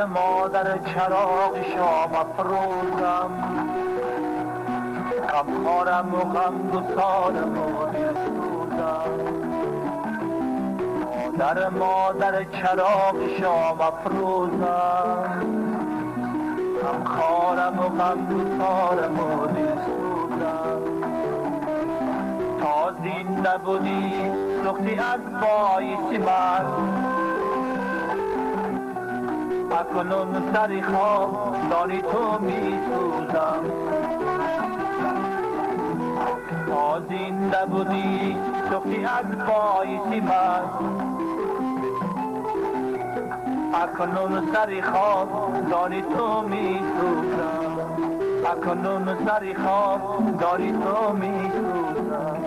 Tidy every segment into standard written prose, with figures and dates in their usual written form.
مادر مادر چراغ شام افروزم، غمخوارم و غمگسارم و دلسوزم. مادر مادر چراغ شام افروزم، غمخوارم و غمگسارم و دلسوزم. تا زین نبودی سختی از بایسی من، اکنون سری خواب داری تو می سوزم. تا زنده بودی سختی از بایسی من، اکنون سری خواب داری تو می سوزم. اکنون سری خواب داری تو می سوزم.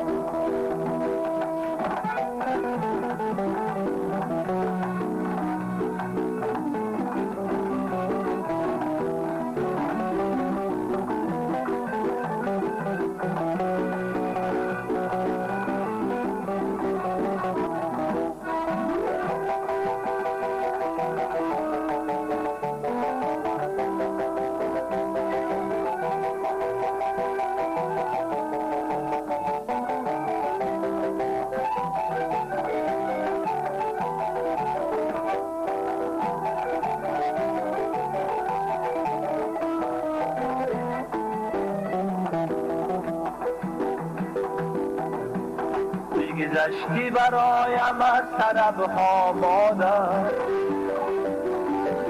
گذشتی برایم از طربها مادر،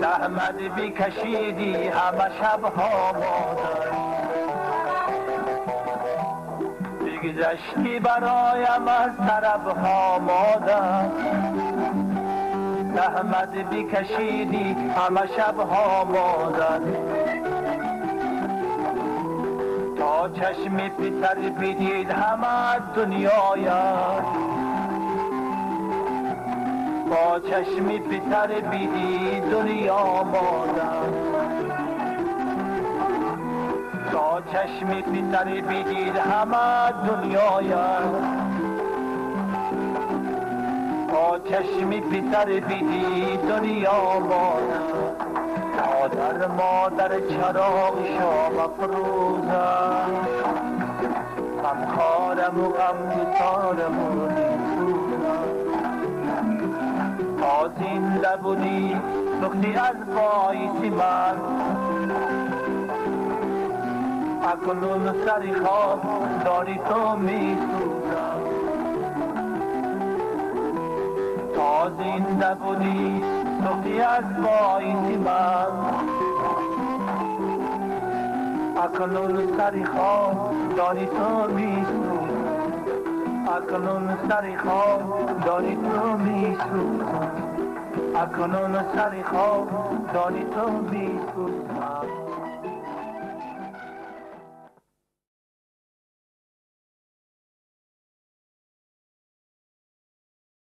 زحمت بکشیدی همه شبها مادر. بگذشتی برایم از طربها مادر، زحمت بکشیدی همه شبها مادر. تا چشم پسر بدید همه دنیایم، با چشم پسر بدید دنیا مادر. تا چشم پسر بدید همه دنیایم، با چشم پسر بدید دنیا مادر. مادر مادر چراغ شام افروزم، غمخوارم و غمگسارم و دلسوزم. تا زنده بودی سختی از بایسی من، اکنون سری خواب داری تو می سوزم. تا زنده بودی سختی از بایسی من، اکنون سری خواب داری تو می سوزم. اکنون سری خواب داری تو می سوزم. اکنون سری خواب داری تو می سوزم.